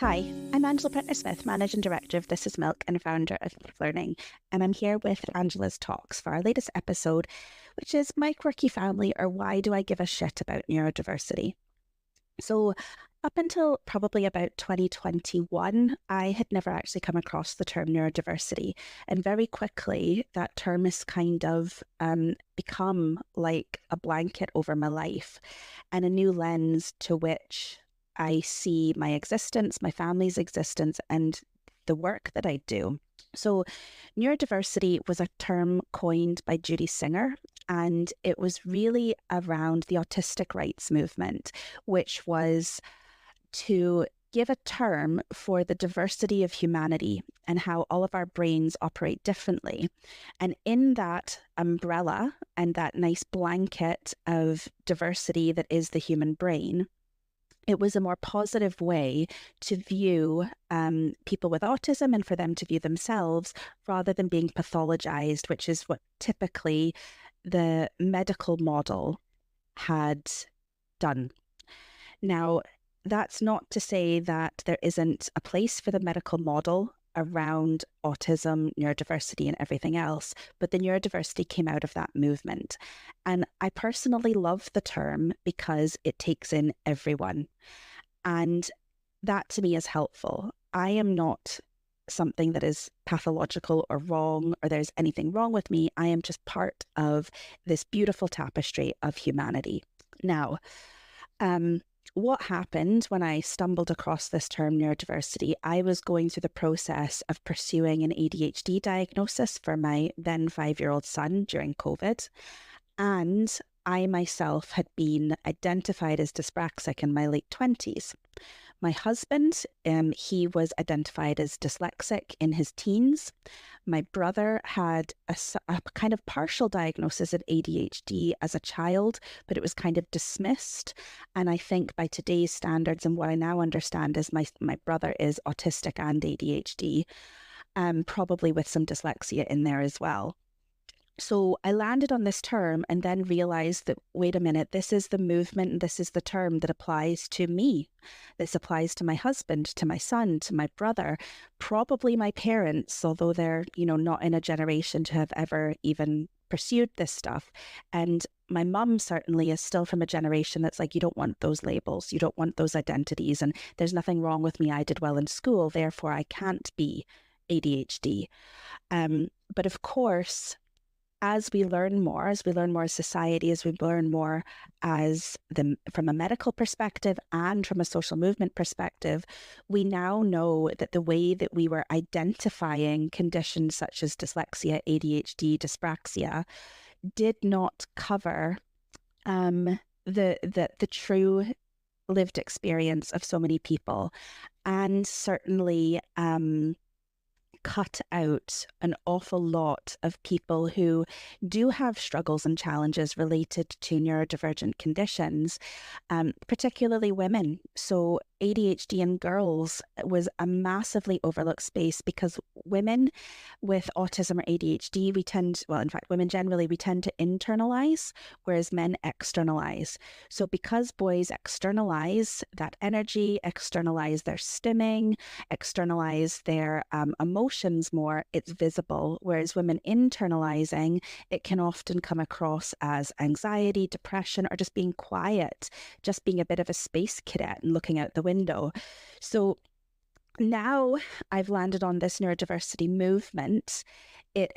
Hi, I'm Angela Smith, Managing Director of This Is Milk and founder of Neve Learning, and I'm here with Angela's talks for our latest episode, which is My Quirky Family, or Why Do I Give a Shit About Neurodiversity? So, up until probably about 2021, I had never actually come across the term neurodiversity. And very quickly, that term has kind of become like a blanket over my life and a new lens to which I see my existence, my family's existence, and the work that I do. So, neurodiversity was a term coined by Judy Singer, and it was really around the autistic rights movement, which was to give a term for the diversity of humanity and how all of our brains operate differently. And in that umbrella and that nice blanket of diversity that is the human brain, it was a more positive way to view people with autism and for them to view themselves rather than being pathologized, which is what typically the medical model had done. Now, that's not to say that there isn't a place for the medical model around autism, neurodiversity, and everything else, but the neurodiversity came out of that movement. And I personally love the term because it takes in everyone. And that to me is helpful. I am not something that is pathological or wrong, or there's anything wrong with me. I am just part of this beautiful tapestry of humanity. Now, what happened when I stumbled across this term neurodiversity? I was going through the process of pursuing an ADHD diagnosis for my then 5-year-old son during COVID. And I myself had been identified as dyspraxic in my late 20s. My husband, he was identified as dyslexic in his teens. My brother had a kind of partial diagnosis of ADHD as a child, but it was kind of dismissed. And I think by today's standards and what I now understand is my brother is autistic and ADHD, probably with some dyslexia in there as well. So I landed on this term and then realized that, wait a minute, this is the movement and this is the term that applies to me. This applies to my husband, to my son, to my brother, probably my parents, although they're, not in a generation to have ever even pursued this stuff. And my mum certainly is still from a generation that's like, you don't want those labels, you don't want those identities, and there's nothing wrong with me. I did well in school, therefore I can't be ADHD. But of course, as we learn more as society, as we learn more from a medical perspective and from a social movement perspective, we now know that the way that we were identifying conditions such as dyslexia, ADHD, dyspraxia did not cover the true lived experience of so many people, and certainly cut out an awful lot of people who do have struggles and challenges related to neurodivergent conditions, particularly women. So ADHD in girls was a massively overlooked space because women with autism or ADHD, women generally, we tend to internalize, whereas men externalize. So because boys externalize that energy, externalize their stimming, externalize their emotions more, it's visible. Whereas women internalizing, it can often come across as anxiety, depression, or just being quiet, just being a bit of a space cadet and looking out the window. So now I've landed on this neurodiversity movement. It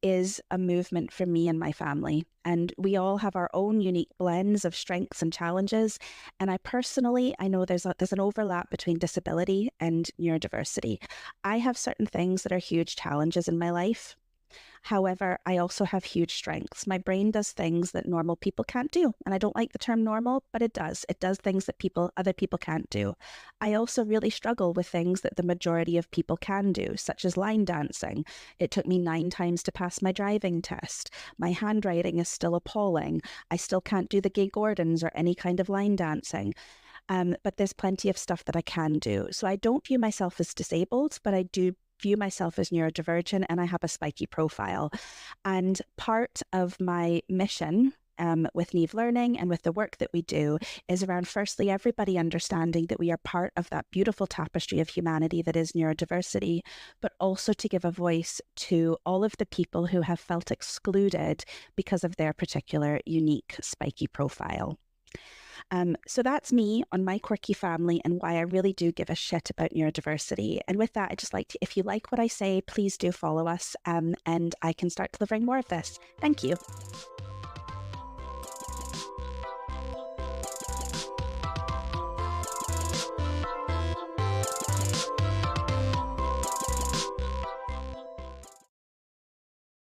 is a movement for me and my family, and we all have our own unique blends of strengths and challenges. And I know there's an overlap between disability and neurodiversity. I have certain things that are huge challenges in my life. However, I also have huge strengths. My brain does things that normal people can't do. And I don't like the term normal, but it does. It does things that other people can't do. I also really struggle with things that the majority of people can do, such as line dancing. It took me 9 times to pass my driving test. My handwriting is still appalling. I still can't do the gay Gordons or any kind of line dancing. But there's plenty of stuff that I can do. So I don't view myself as disabled, but I do view myself as neurodivergent, and I have a spiky profile. And part of my mission with Neve Learning and with the work that we do is around, firstly, everybody understanding that we are part of that beautiful tapestry of humanity that is neurodiversity, but also to give a voice to all of the people who have felt excluded because of their particular unique spiky profile. So that's me on my quirky family and why I really do give a shit about neurodiversity. And with that, I just like to, if you like what I say, please do follow us, and I can start delivering more of this. Thank you.